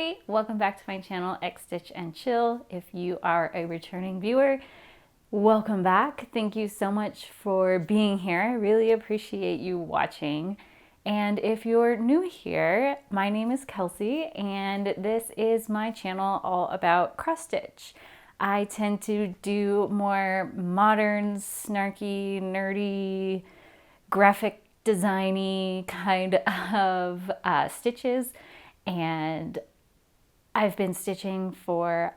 Hey, welcome back to my channel, Xstitch and Chill. If you are a returning viewer, welcome back. Thank you so much for being here. I really appreciate you watching. And if you're new here, my name is Kelsey and this is my channel all about cross stitch. I tend to do more modern, snarky, nerdy, graphic designy kind of stitches, and I've been stitching for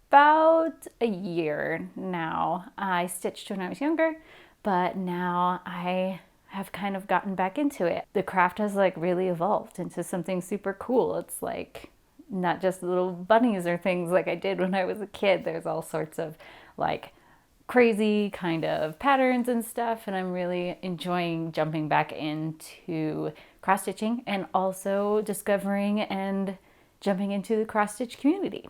about a year now. I stitched when I was younger, but now I have kind of gotten back into it. The craft has like really evolved into something super cool. It's like not just little bunnies or things like I did when I was a kid. There's all sorts of like crazy kind of patterns and stuff, and I'm really enjoying jumping back into cross stitching and also discovering and jumping into the cross stitch community.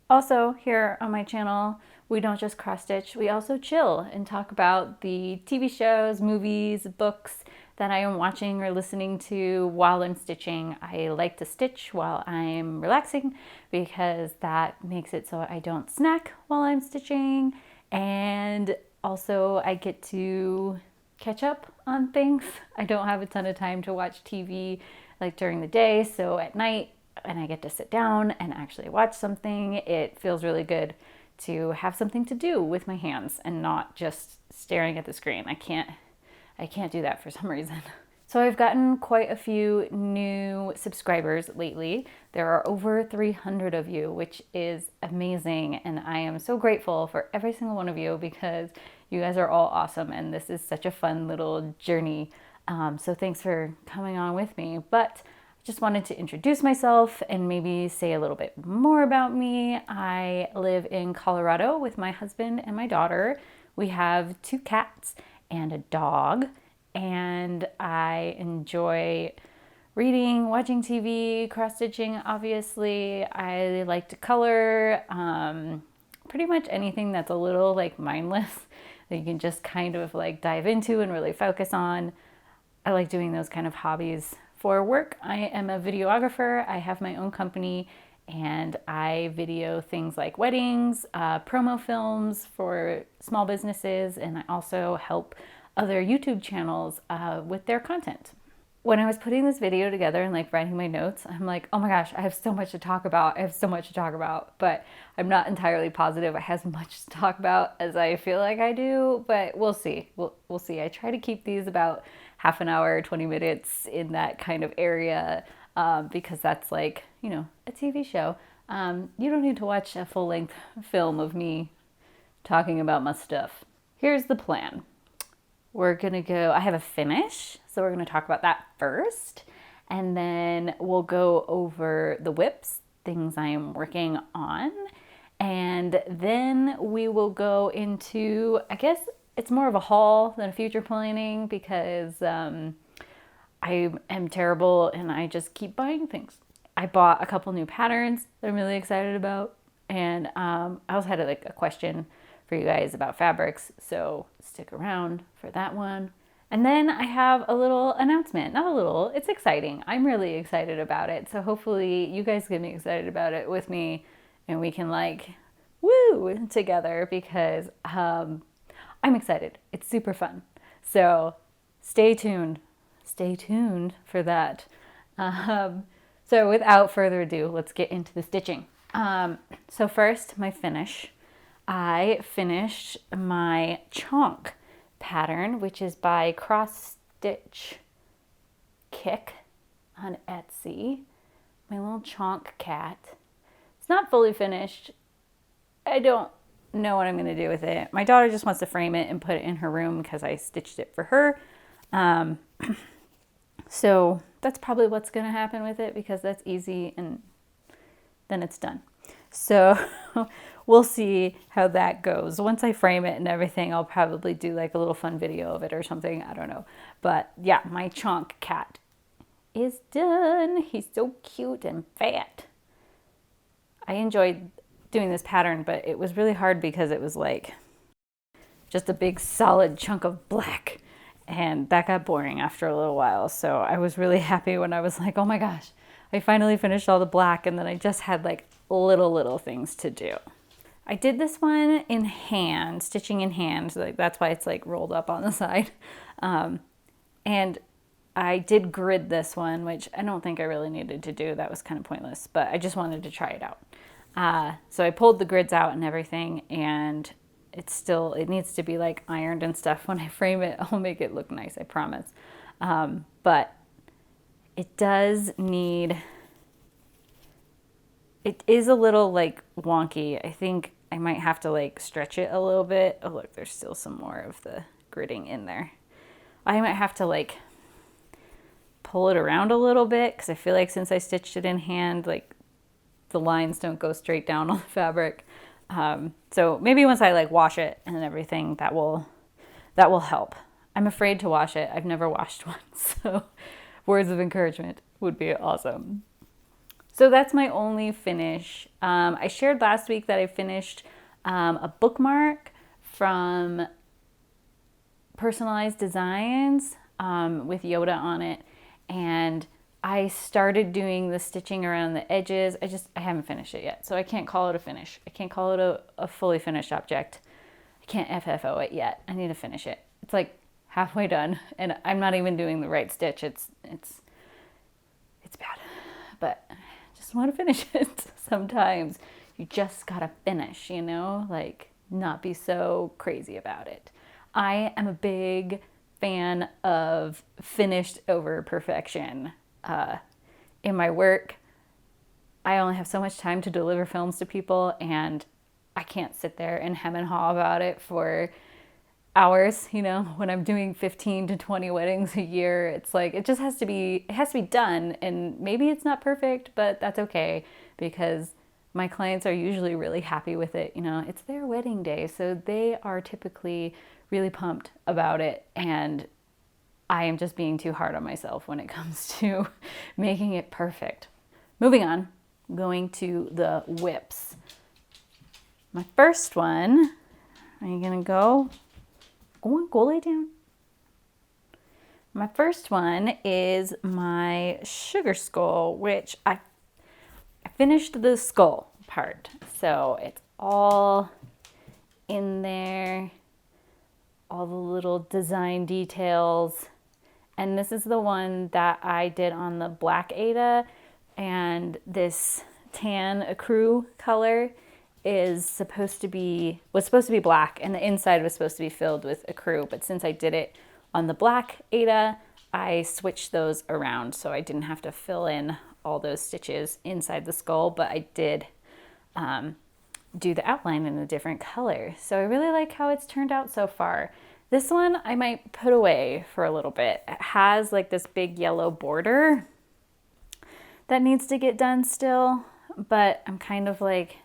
Also, here on my channel, we don't just cross stitch, we also chill and talk about the TV shows, movies, books that I am watching or listening to while I'm stitching. I like to stitch while I'm relaxing because that makes it so I don't snack while I'm stitching, and also I get to catch up on things. I don't have a ton of time to watch TV like during the day, so at night and I get to sit down and actually watch something, it feels really good to have something to do with my hands and not just staring at the screen. I can't do that for some reason. So I've gotten quite a few new subscribers lately. There are over 300 of you, which is amazing, and I am so grateful for every single one of you because you guys are all awesome and this is such a fun little journey. So thanks for coming on with me. But just wanted to introduce myself and maybe say a little bit more about me. I live in Colorado with my husband and my daughter. We have 2 cats and a dog, and I enjoy reading, watching TV, cross-stitching, obviously. I like to color, pretty much anything that's a little like mindless that you can just kind of like dive into and really focus on. I like doing those kind of hobbies. For work, I am a videographer. I have my own company and I video things like weddings, promo films for small businesses, and I also help other YouTube channels with their content. When I was putting this video together and like writing my notes, I'm like, oh my gosh, I have so much to talk about. I have so much to talk about, but I'm not entirely positive I have as much to talk about as I feel like I do, but we'll see. We'll see. I try to keep these about half an hour, 20 minutes in that kind of area because that's like, you know, a TV show. You don't need to watch a full-length film of me talking about my stuff. Here's the plan. We're gonna go, I have a finish, so we're gonna talk about that first, and then we'll go over the whips, things I am working on, and then we will go into, I guess it's more of a haul than a future planning because I am terrible and I just keep buying things. I bought a couple new patterns that I'm really excited about, and I also had like a question for you guys about fabrics, so stick around for that one. And then I have a little announcement. Not a little, it's exciting. I'm really excited about it, so hopefully you guys can be excited about it with me and we can like woo together because I'm excited. It's super fun. So stay tuned for that. So without further ado, let's get into the stitching. So first, my finish. I finished my Chonk pattern, which is by Cross Stitch Kick on Etsy. My little Chonk cat. It's not fully finished. I don't know what I'm going to do with it. My daughter just wants to frame it and put it in her room because I stitched it for her. So that's probably what's going to happen with it because that's easy and then it's done. So we'll see how that goes. Once I frame it and everything, I'll probably do like a little fun video of it or something. I don't know. But yeah, my Chonk cat is done. He's so cute and fat. I enjoyed doing this pattern, but it was really hard because it was like just a big solid chunk of black, and that got boring after a little while. So I was really happy when I was like, oh my gosh, I finally finished all the black, and then I just had like little things to do. I did this one in hand, stitching in hand. Like that's why it's like rolled up on the side. And I did grid this one, which I don't think I really needed to do. That was kind of pointless, but I just wanted to try it out. So I pulled the grids out and everything, and it needs to be like ironed and stuff. When I frame it, I'll make it look nice, I promise. But it does need, it is a little like wonky. I think I might have to like stretch it a little bit. Oh look, there's still some more of the gridding in there. I might have to like pull it around a little bit, because I feel like since I stitched it in hand, like the lines don't go straight down on the fabric. So maybe once I like wash it and everything, that will help. I'm afraid to wash it. I've never washed one, so words of encouragement would be awesome. So that's my only finish. I shared last week that I finished a bookmark from Personalized Designs with Yoda on it, and I started doing the stitching around the edges. I haven't finished it yet, so I can't call it a finish. I can't call it a fully finished object. I can't FFO it yet. I need to finish it. It's like halfway done, and I'm not even doing the right stitch. It's bad, but I just want to finish it. Sometimes you just gotta finish, you know, like not be so crazy about it. I am a big fan of finished over perfection. In my work, I only have so much time to deliver films to people, and I can't sit there and hem and haw about it for hours. You know, when I'm doing 15 to 20 weddings a year, it's like it has to be done, and maybe it's not perfect, but that's okay, because my clients are usually really happy with it. You know, it's their wedding day, so they are typically really pumped about it, and I am just being too hard on myself when it comes to making it perfect. Moving on, going to the whips. My first one, are you gonna go? Go lay down. My first one is my sugar skull, which I finished the skull part. So it's all in there, all the little design details. And this is the one that I did on the black Aida, and this tan ecru color was supposed to be black, and the inside was supposed to be filled with ecru. But since I did it on the black Aida, I switched those around, so I didn't have to fill in all those stitches inside the skull, but I did do the outline in a different color. So I really like how it's turned out so far. This one I might put away for a little bit. It has like this big yellow border that needs to get done still, but I'm kind of like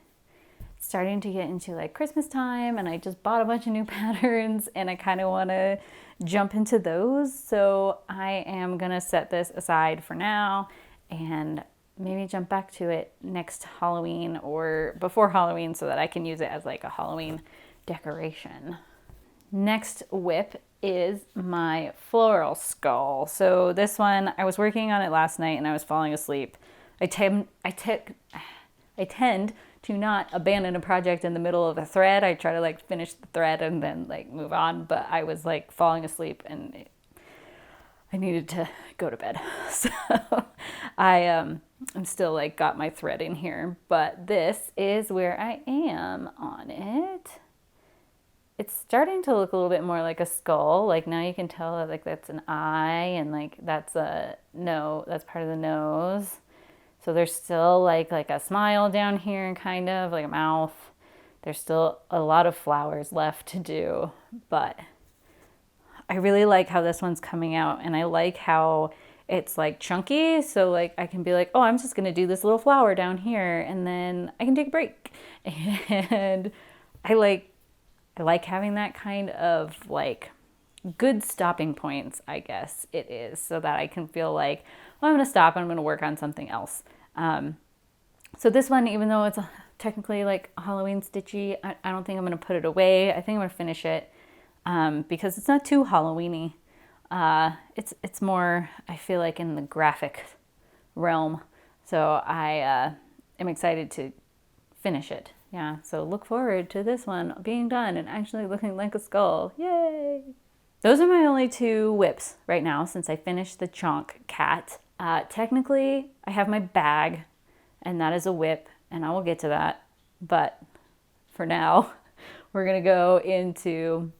starting to get into like Christmas time, and I just bought a bunch of new patterns, and I kind of want to jump into those. So I am gonna set this aside for now and maybe jump back to it next Halloween or before Halloween, so that I can use it as like a Halloween decoration. Next whip is my floral skull. So this one, I was working on it last night and I was falling asleep. I tend to not abandon a project in the middle of a thread. I try to like finish the thread and then like move on, but I was like falling asleep, and I needed to go to bed. So I'm still like got my thread in here, but this is where I am on it. It's starting to look a little bit more like a skull. Like now you can tell that like that's an eye, and like that's a no, that's part of the nose. So there's still like a smile down here, and kind of like a mouth. There's still a lot of flowers left to do, but I really like how this one's coming out, and I like how it's like chunky. So like I can be like, oh, I'm just gonna do this little flower down here, and then I can take a break. And I like having that kind of like good stopping points, I guess it is, so that I can feel like, well, I'm gonna stop and I'm gonna work on something else. So this one, even though it's technically like Halloween stitchy, I don't think I'm gonna put it away. I think I'm gonna finish it because it's not too Halloween-y. It's more, I feel like, in the graphic realm. So I am excited to finish it. Yeah, so look forward to this one being done and actually looking like a skull. Yay! Those are my only 2 whips right now since I finished the Chonk cat. Technically, I have my bag, and that is a whip, and I will get to that. But for now, we're going to go into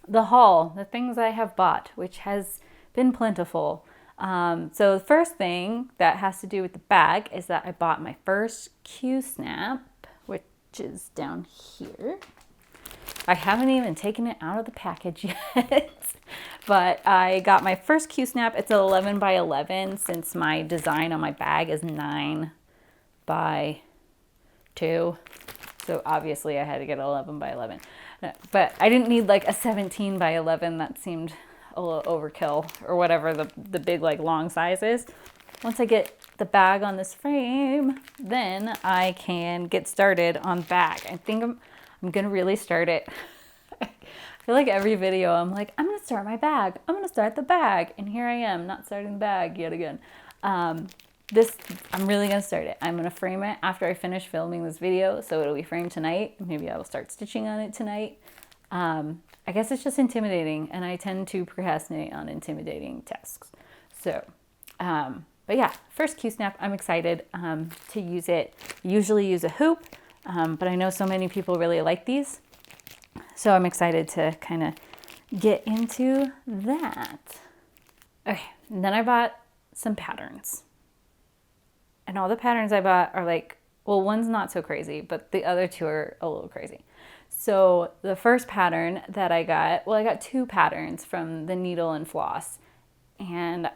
the haul, the things I have bought, which has been plentiful. So the first thing that has to do with the bag is that I bought my first Q-snap, which is down here. I haven't even taken it out of the package yet, but I got my first Q-snap. It's 11 by 11 since my design on my bag is 9 by 2. So obviously I had to get 11 by 11. But I didn't need like a 17 by 11. That seemed a little overkill, or whatever the big like long size is. Once I get the bag on this frame, then I can get started on bag. I think I'm gonna really start it. I feel like every video I'm like, I'm gonna start my bag. I'm gonna start the bag. And here I am, not starting the bag yet again. I'm really gonna start it. I'm gonna frame it after I finish filming this video, so it'll be framed tonight. Maybe I will start stitching on it tonight. I guess it's just intimidating, and I tend to procrastinate on intimidating tasks. So, but yeah, first Q-snap, I'm excited to use it. Usually use a hoop, but I know so many people really like these. So I'm excited to kind of get into that. Okay, and then I bought some patterns. And all the patterns I bought are like, well, one's not so crazy, but the other 2 are a little crazy. So the first pattern that I got, well, I got 2 patterns from the Needle and Floss. And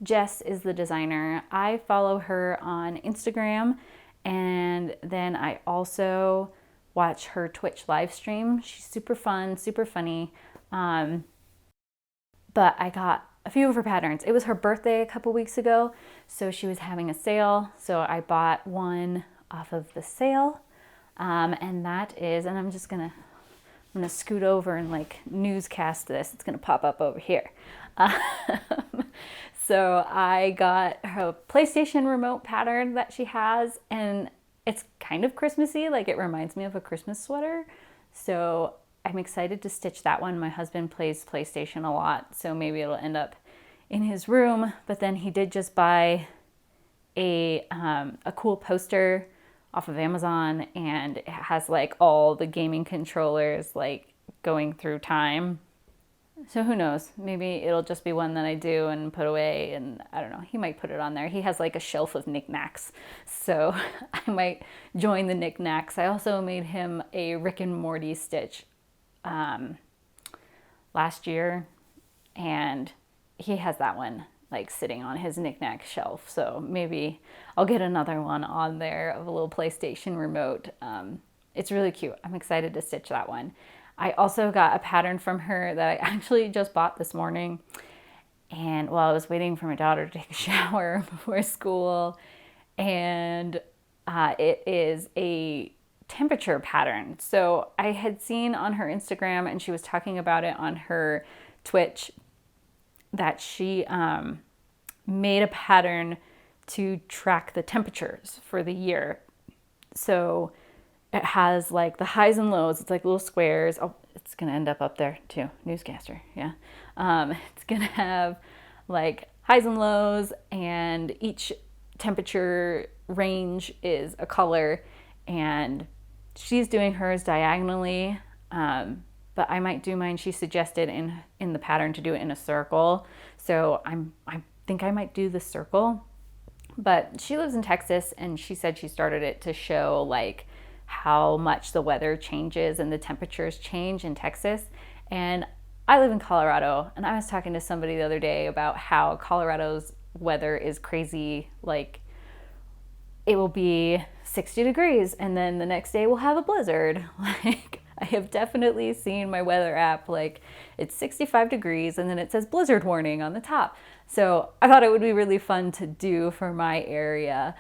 Jess is the designer. I follow her on Instagram, and then I also watch her Twitch live stream. She's super fun, super funny. But I got a few of her patterns. It was her birthday a couple weeks ago, so she was having a sale. So I bought one off of the sale. And that is, and I'm gonna scoot over and like newscast this. It's gonna pop up over here. So I got her PlayStation remote pattern that she has, and it's kind of Christmassy. Like, it reminds me of a Christmas sweater. So I'm excited to stitch that one. My husband plays PlayStation a lot, so maybe it'll end up in his room. But then he did just buy a cool poster off of Amazon, and it has like all the gaming controllers like going through time. So who knows, maybe it'll just be one that I do and put away, and I don't know, he might put it on there. He has like a shelf of knickknacks, so I might join the knickknacks. I also made him a Rick and Morty stitch last year, and he has that one like sitting on his knickknack shelf, so maybe I'll get another one on there of a little PlayStation remote. It's really cute. I'm excited to stitch that one. I also got a pattern from her that I actually just bought this morning, and while I was waiting for my daughter to take a shower before school, and it is a temperature pattern. So I had seen on her Instagram, and she was talking about it on her Twitch, that she made a pattern to track the temperatures for the year. So it has like the highs and lows. It's like little squares. Oh, it's going to end up there too. Newscaster. Yeah. It's going to have like highs and lows, and each temperature range is a color, and she's doing hers diagonally. But I might do mine. She suggested in the pattern to do it in a circle. So I think I might do the circle, but she lives in Texas, and she said she started it to show like how much the weather changes and the temperatures change in Texas. And I live in Colorado, and I was talking to somebody the other day about how Colorado's weather is crazy. Like, it will be 60 degrees and then the next day we'll have a blizzard. Like, I have definitely seen my weather app, like it's 65 degrees and then it says blizzard warning on the top. So I thought it would be really fun to do for my area.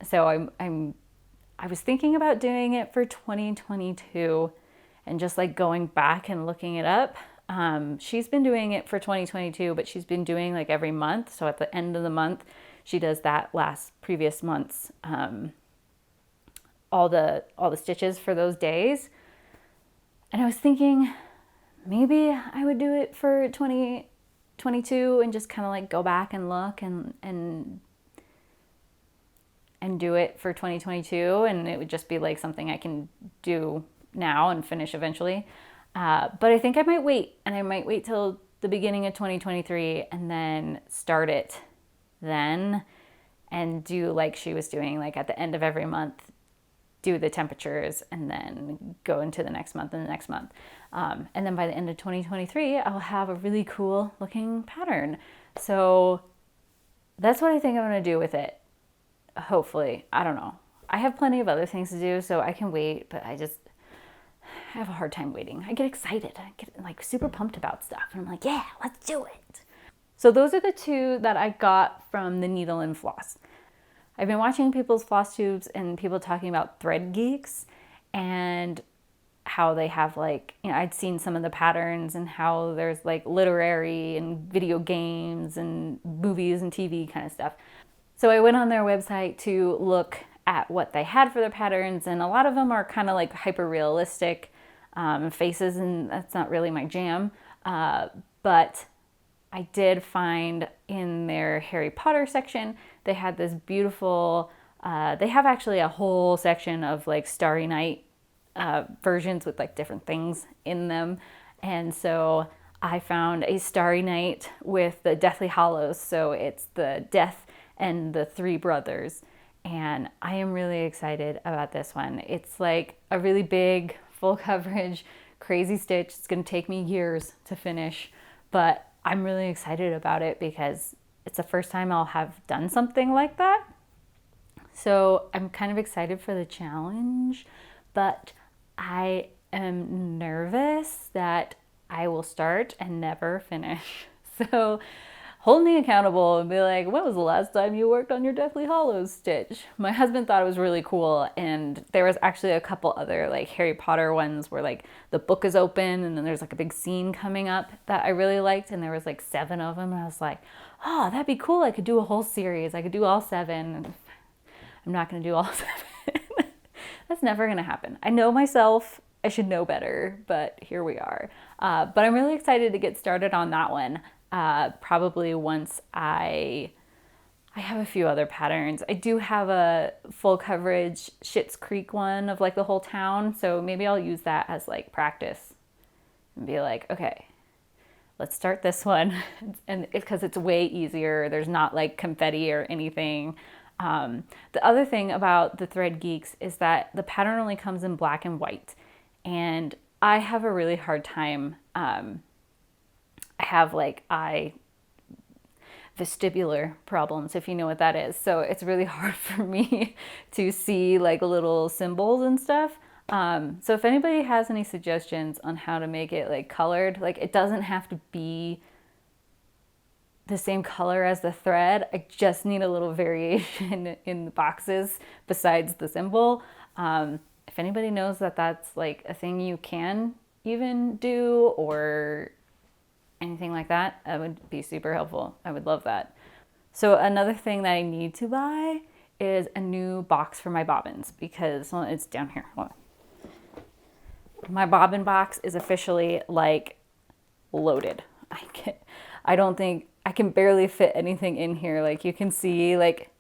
So I was thinking about doing it for 2022 and just like going back and looking it up. She's been doing it for 2022, but she's been doing like every month. So at the end of the month, she does that previous month's, all the stitches for those days. And I was thinking maybe I would do it for 2022 and just kind of like go back and look and do it for 2022, and it would just be like something I can do now and finish eventually. But I think I might wait, and I might wait till the beginning of 2023 and then start it then, and do like she was doing, like at the end of every month, do the temperatures and then go into the next month and the next month. And then by the end of 2023, I'll have a really cool looking pattern. So that's what I think I'm going to do with it. Hopefully. I don't know. I have plenty of other things to do, so I can wait, but I have a hard time waiting. I get excited. I get like super pumped about stuff. And I'm like, yeah, let's do it. So those are the two that I got from the Needle and Floss. I've been watching people's floss tubes and people talking about thread geeks and how they have like, I'd seen some of the patterns and how there's like literary and video games and movies and TV kind of stuff. So I went on their website to look at what they had for their patterns, and a lot of them are kind of like hyper realistic faces, and that's not really my jam. But I did find in their Harry Potter section, they had this beautiful, they have actually a whole section of like Starry Night versions with like different things in them. And so I found a Starry Night with the Deathly Hallows. So it's the Death and the three brothers. And I am really excited about this one. It's like a really big, full coverage, crazy stitch. It's going to take me years to finish, but I'm really excited about it because it's the first time I'll have done something like that. So I'm kind of excited for the challenge, but I am nervous that I will start and never finish. So hold me accountable and be like, when was the last time you worked on your Deathly Hallows stitch? My husband thought it was really cool, and there was actually a couple other like Harry Potter ones where like the book is open and then there's like a big scene coming up that I really liked, and there was like 7 of them, and I was like, oh, that'd be cool. I could do a whole series. I could do all 7. I'm not going to do all 7. That's never going to happen. I know myself. I should know better, but here we are. But I'm really excited to get started on that one. Probably once I have a few other patterns. I do have a full coverage Schitt's Creek one of like the whole town. So maybe I'll use that as like practice and be like, okay, let's start this one. And because it's way easier. There's not like confetti or anything. The other thing about the Thread Geeks is that the pattern only comes in black and white. And I have a really hard time, I have like vestibular problems, if you know what that is. So it's really hard for me to see like little symbols and stuff. So if anybody has any suggestions on how to make it like colored, like it doesn't have to be the same color as the thread. I just need a little variation in the boxes besides the symbol. If anybody knows that that's like a thing you can even do or anything like that, that would be super helpful. I would love that. So another thing that I need to buy is a new box for my bobbins because, well, it's down here. Hold on. My bobbin box is officially like loaded. I don't think I can barely fit anything in here. Like you can see, like,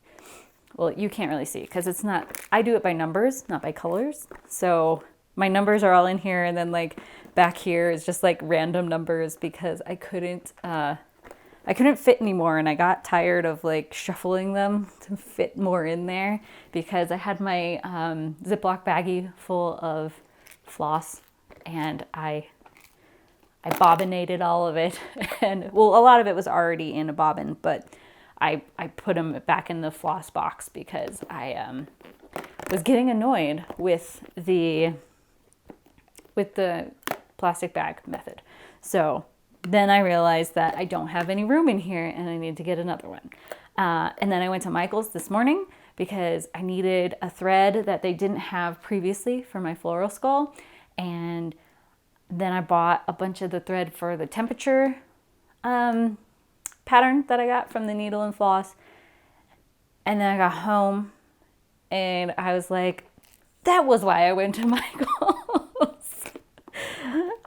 well, you can't really see because it's not, I do it by numbers, not by colors. So my numbers are all in here, and then like back here is just like random numbers because I couldn't fit anymore, and I got tired of like shuffling them to fit more in there because I had my Ziploc baggie full of floss, and I bobbinated all of it. And well, a lot of it was already in a bobbin, but I put them back in the floss box because I was getting annoyed with the plastic bag method. So then I realized that I don't have any room in here and I need to get another one. And then I went to Michael's this morning because I needed a thread that they didn't have previously for my floral skull. And then I bought a bunch of the thread for the temperature pattern that I got from the Needle and Floss. And then I got home and I was like, that was why I went to Michael's.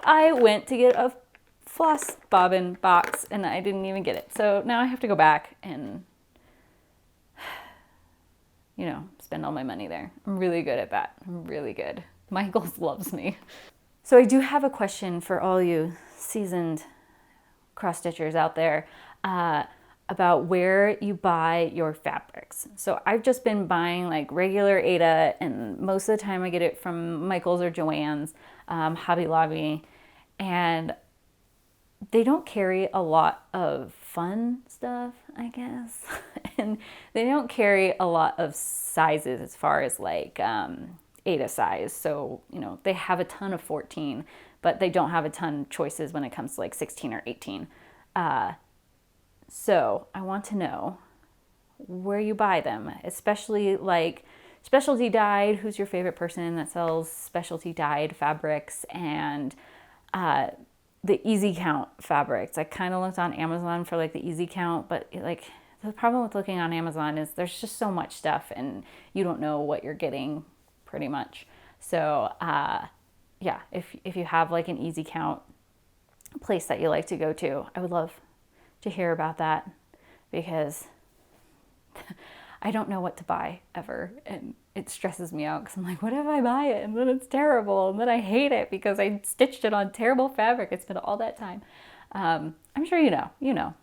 I went to get a floss bobbin box and I didn't even get it. So now I have to go back and, you know, spend all my money there. I'm really good at that. I'm really good. Michael's loves me. So I do have a question for all you seasoned cross stitchers out there about where you buy your fabrics. So I've just been buying like regular Aida, and most of the time I get it from Michael's or Joann's, Hobby Lobby, and they don't carry a lot of fun stuff, I guess. And they don't carry a lot of sizes as far as like Aida size. So, you know, they have a ton of 14, but they don't have a ton of choices when it comes to like 16 or 18. So I want to know where you buy them, especially like specialty dyed. Who's your favorite person that sells specialty dyed fabrics? And the easy count fabrics. I kind of looked on Amazon for like the easy count, but like the problem with looking on Amazon is there's just so much stuff and you don't know what you're getting pretty much. So yeah, if you have like an easy count place that you like to go to, I would love to hear about that, because I don't know what to buy ever, and it stresses me out because I'm like, what if I buy it and then it's terrible and then I hate it because I stitched it on terrible fabric? It's been all that time. I'm sure you know.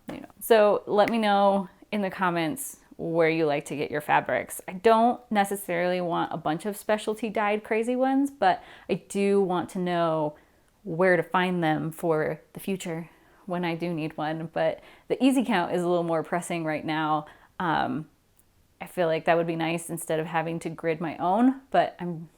So let me know in the comments where you like to get your fabrics. I don't necessarily want a bunch of specialty dyed crazy ones, but I do want to know where to find them for the future when I do need one. But the easy count is a little more pressing right now. I feel like that would be nice instead of having to grid my own, but I'm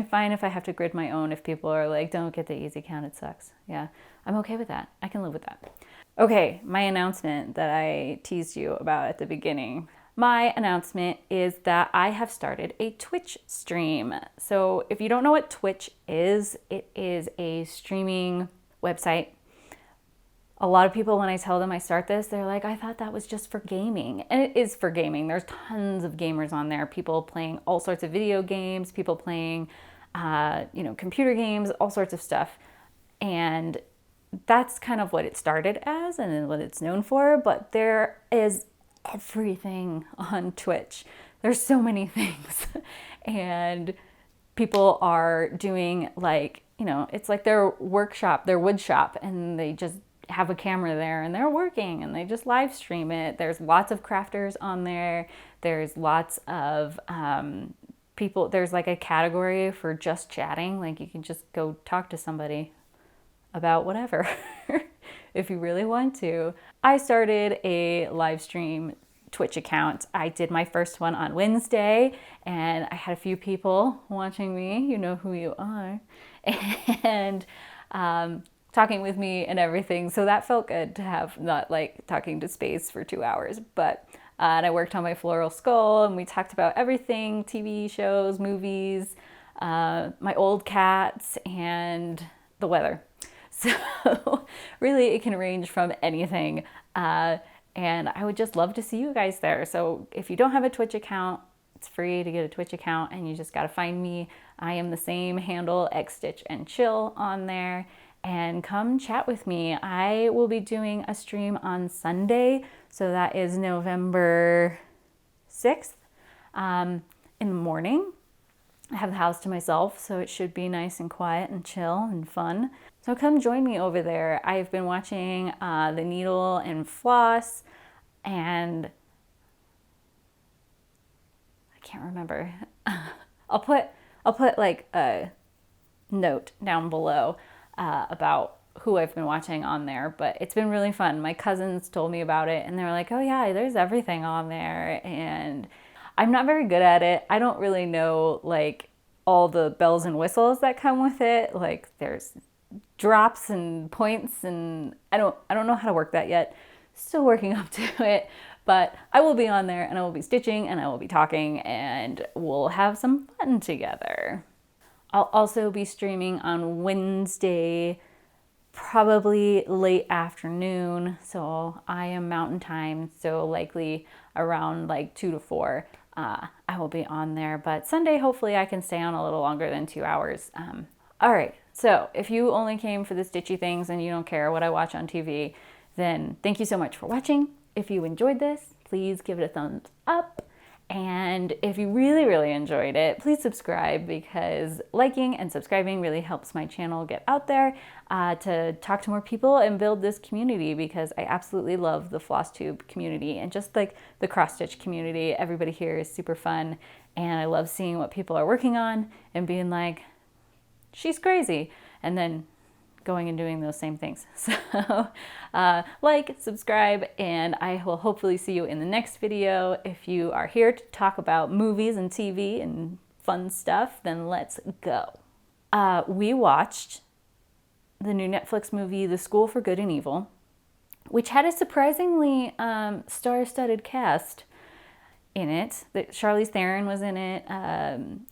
fine if I have to grid my own. If people are like, don't get the easy count, it sucks. Yeah, I'm okay with that. I can live with that. Okay, my announcement that I teased you about at the beginning. My announcement is that I have started a Twitch stream. So if you don't know what Twitch is, it is a streaming website. A lot of people, when I tell them I start this, they're like, I thought that was just for gaming. And it is for gaming. There's tons of gamers on there. People playing all sorts of video games, people playing, computer games, all sorts of stuff. And that's kind of what it started as and what it's known for. But there is everything on Twitch. There's so many things. And people are doing like, it's like their workshop, their wood shop, and they just have a camera there and they're working and they just live stream it. There's lots of crafters on there. There's lots of people. There's like a category for just chatting. Like you can just go talk to somebody about whatever if you really want to. I started a live stream Twitch account. I did my first one on Wednesday and I had a few people watching me. You know who you are. And talking with me and everything. So that felt good to have, not like talking to space for 2 hours, but and I worked on my floral skull and we talked about everything, TV shows, movies, my old cats, and the weather. So really it can range from anything. And I would just love to see you guys there. So if you don't have a Twitch account, it's free to get a Twitch account and you just got to find me. I am the same handle, SamXStitch and Chill, on there. And come chat with me. I will be doing a stream on Sunday, so that is November 6th, in the morning. I have the house to myself, so it should be nice and quiet and chill and fun. So come join me over there. I've been watching The Needle and Floss, and I can't remember. I'll put like a note down below about who I've been watching on there, but it's been really fun. My cousins told me about it and they were like, oh yeah, there's everything on there. And I'm not very good at it. I don't really know like all the bells and whistles that come with it. Like there's drops and points and I don't know how to work that yet. Still working up to it, but I will be on there and I will be stitching and I will be talking and we'll have some fun together. I'll also be streaming on Wednesday probably late afternoon. So I am Mountain Time, so likely around like 2 to 4. I will be on there, but Sunday, hopefully I can stay on a little longer than 2 hours. All right, so if you only came for the stitchy things and you don't care what I watch on TV, then thank you so much for watching. If you enjoyed this, please give it a thumbs up. And if you really, really enjoyed it, please subscribe, because liking and subscribing really helps my channel get out there to talk to more people and build this community, because I absolutely love the Floss Tube community and just like the cross stitch community. Everybody here is super fun, and I love seeing what people are working on and being like, she's crazy, and then going and doing those same things. So like, subscribe, and I will hopefully see you in the next video. If you are here to talk about movies and TV and fun stuff, then let's go. We watched the new Netflix movie, The School for Good and Evil, which had a surprisingly star-studded cast in it. Charlize Theron was in it,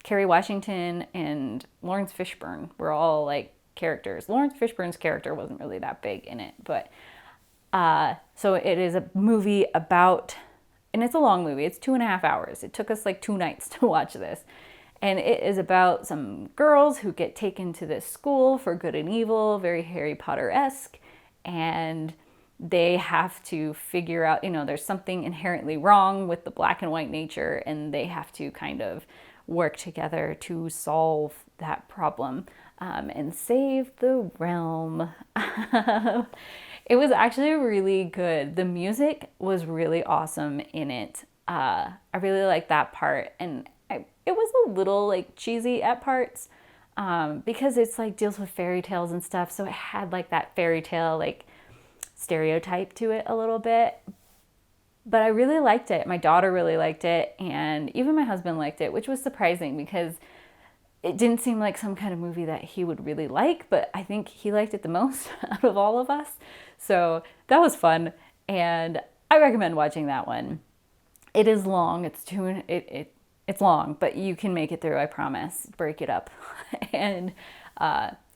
Kerry Washington and Lawrence Fishburne were all like characters. Lawrence Fishburne's character wasn't really that big in it, but so it is a movie about, and it's a long movie, it's 2.5 hours. It took us like 2 nights to watch this. And it is about some girls who get taken to this school for good and evil, very Harry Potter-esque, and they have to figure out, you know, there's something inherently wrong with the black and white nature, and they have to kind of work together to solve that problem and save the realm. It was actually really good. The music was really awesome in it. I really liked that part, and it was a little like cheesy at parts because it's like deals with fairy tales and stuff, so it had like that fairy tale like stereotype to it a little bit. But I really liked it. My daughter really liked it, and even my husband liked it, which was surprising because it didn't seem like some kind of movie that he would really like, but I think he liked it the most out of all of us. So that was fun, and I recommend watching that one. It is long. It's long, but you can make it through, I promise. Break it up. And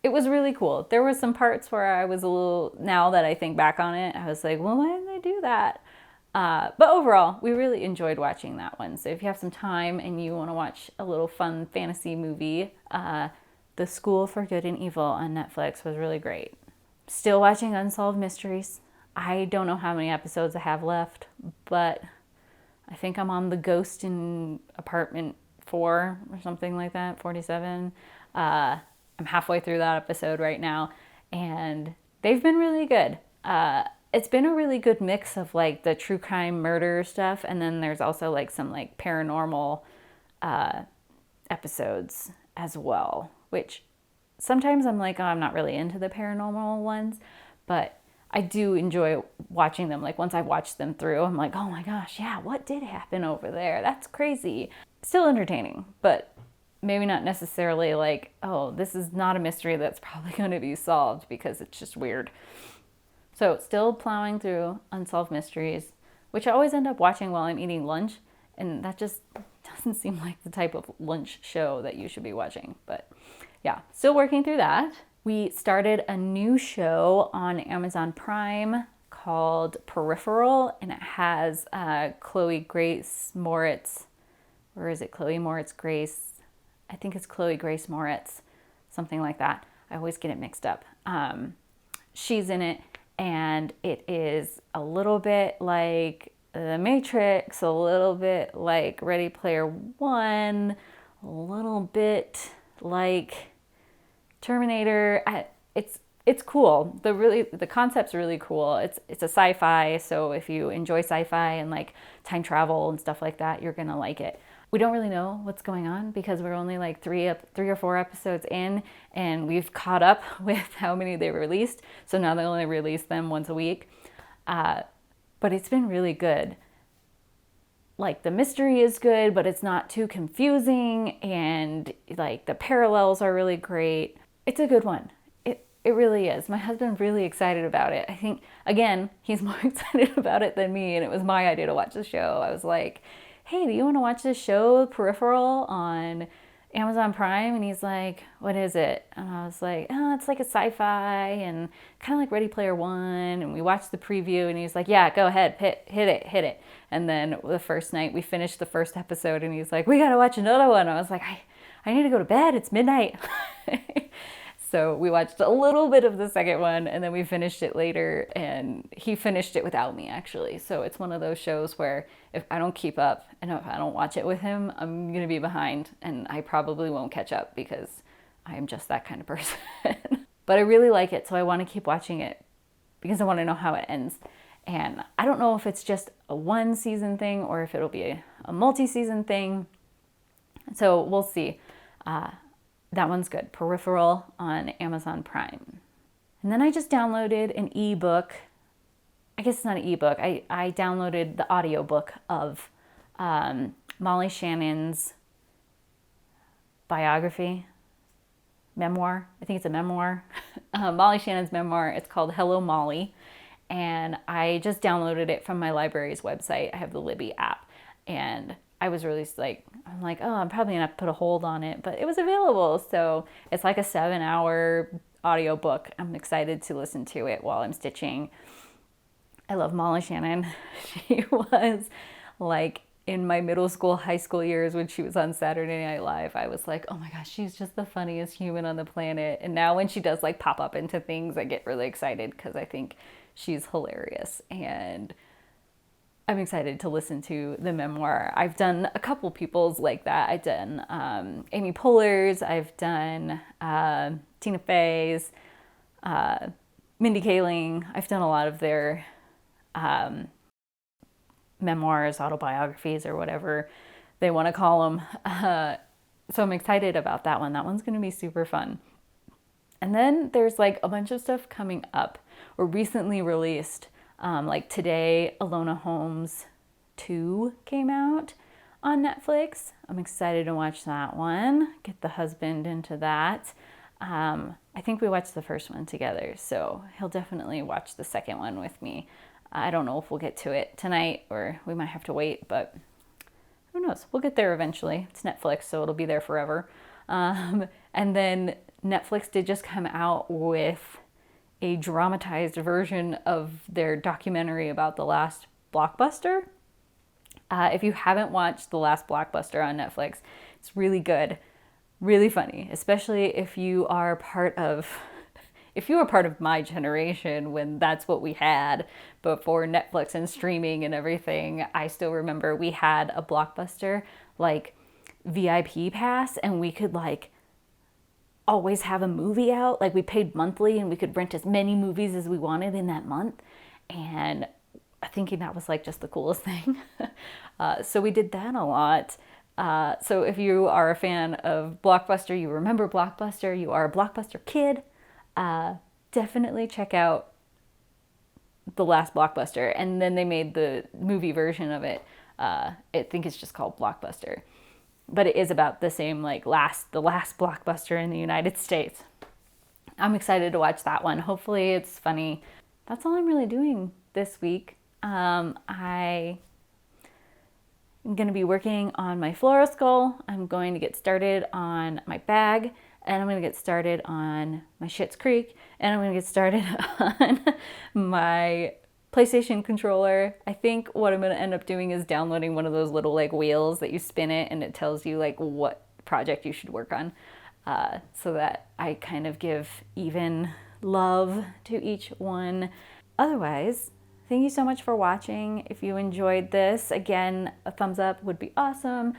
it was really cool. There were some parts where I was a little, now that I think back on it, I was like, well, why did they do that? But overall, we really enjoyed watching that one. So if you have some time and you want to watch a little fun fantasy movie, The School for Good and Evil on Netflix was really great. Still watching Unsolved Mysteries. I don't know how many episodes I have left, but I think I'm on the Ghost in Apartment 4 or something like that, 47. I'm halfway through that episode right now, and they've been really good. It's been a really good mix of like the true crime murder stuff, and then there's also like some like paranormal episodes as well, which sometimes I'm like, oh, I'm not really into the paranormal ones, but I do enjoy watching them. Like once I watch them through, I'm like, oh my gosh, yeah, what did happen over there? That's crazy. Still entertaining, but maybe not necessarily like, oh, this is not a mystery that's probably going to be solved, because it's just weird. So still plowing through Unsolved Mysteries, which I always end up watching while I'm eating lunch, and that just doesn't seem like the type of lunch show that you should be watching. But yeah, still working through that. We started a new show on Amazon Prime called Peripheral, and it has Chloe Grace Moritz, or is it Chloe Moritz Grace? I think it's Chloe Grace Moritz, something like that. I always get it mixed up. She's in it, and it is a little bit like The Matrix, a little bit like Ready Player One, a little bit like Terminator. It's cool. The concept's really cool. It's a sci-fi, so if you enjoy sci-fi and like time travel and stuff like that, you're gonna like it. We don't really know what's going on because we're only like three or four episodes in, and we've caught up with how many they released. So now they only release them once a week. But it's been really good. Like the mystery is good, but it's not too confusing, and like the parallels are really great. It's a good one. It really is. My husband's really excited about it. I think, again, he's more excited about it than me, and it was my idea to watch the show. I was like, hey, do you want to watch this show, Peripheral, on Amazon Prime, and he's like, what is it? And I was like, oh, it's like a sci-fi and kind of like Ready Player One. And we watched the preview, and he's like, yeah, go ahead, hit it. And then the first night we finished the first episode, and he's like, we gotta watch another one. I was like, I need to go to bed, it's midnight. So we watched a little bit of the second one, and then we finished it later, and he finished it without me, actually. So it's one of those shows where if I don't keep up and if I don't watch it with him, I'm going to be behind, and I probably won't catch up because I am just that kind of person. But I really like it, so I want to keep watching it because I want to know how it ends. And I don't know if it's just a one season thing or if it'll be a multi-season thing. So we'll see. That one's good. Peripheral on Amazon Prime. And then I just downloaded an ebook. I guess it's not an ebook. I downloaded the audiobook of Molly Shannon's biography, memoir. I think it's a memoir. Molly Shannon's memoir. It's called Hello, Molly. And I just downloaded it from my library's website. I have the Libby app. And I was really I'm like, oh, I'm probably gonna have to put a hold on it, but it was available. So it's like a 7-hour audiobook. I'm excited to listen to it while I'm stitching. I love Molly Shannon. She was like in my middle school, high school years when she was on Saturday Night Live. I was like, oh my gosh, she's just the funniest human on the planet. And now when she does like pop up into things, I get really excited because I think she's hilarious. And I'm excited to listen to the memoir. I've done a couple people's like that. I've done Amy Poehler's, I've done Tina Fey's, Mindy Kaling. I've done a lot of their memoirs, autobiographies, or whatever they want to call them. So I'm excited about that one. That one's going to be super fun. And then there's like a bunch of stuff coming up or recently released. Like today, Alona Holmes 2 came out on Netflix. I'm excited to watch that one, get the husband into that. I think we watched the first one together, so he'll definitely watch the second one with me. I don't know if we'll get to it tonight or we might have to wait, but who knows? We'll get there eventually. It's Netflix, so it'll be there forever. And then Netflix did just come out with a dramatized version of their documentary about the last blockbuster. If you haven't watched the last blockbuster on Netflix, it's really good, really funny, especially if you are part of my generation when that's what we had before Netflix and streaming and everything. I still remember we had a blockbuster like VIP pass, and we could like always have a movie out. Like we paid monthly and we could rent as many movies as we wanted in that month. And thinking that was like just the coolest thing. So we did that a lot. So if you are a fan of Blockbuster, you remember Blockbuster, you are a Blockbuster kid, definitely check out the last Blockbuster. And then they made the movie version of it. I think it's just called Blockbuster. But it is about the same, like the last blockbuster in the United States. I'm excited to watch that one. Hopefully it's funny. That's all I'm really doing this week. I am going to be working on my floral skull. I'm going to get started on my bag, and I'm going to get started on my Schitt's Creek, and I'm going to get started on my PlayStation controller. I think what I'm going to end up doing is downloading one of those little like wheels that you spin it and it tells you like what project you should work on, so that I kind of give even love to each one. Otherwise, thank you so much for watching. If you enjoyed this, again, a thumbs up would be awesome.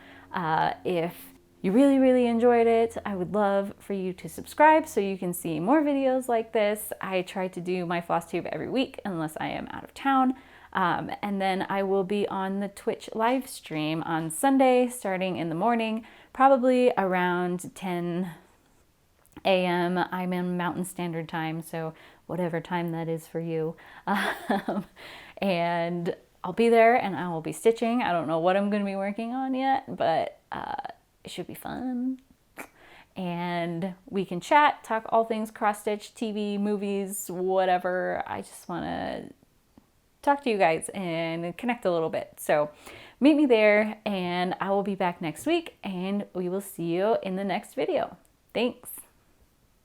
If you really, really enjoyed it, I would love for you to subscribe so you can see more videos like this. I try to do my Floss Tube every week unless I am out of town. And then I will be on the Twitch live stream on Sunday starting in the morning, probably around 10 a.m. I'm in Mountain Standard Time, so whatever time that is for you. And I'll be there and I will be stitching. I don't know what I'm going to be working on yet, but it should be fun. And we can chat, talk all things cross-stitch, TV, movies, whatever. I just want to talk to you guys and connect a little bit. So meet me there, and I will be back next week, and we will see you in the next video. Thanks.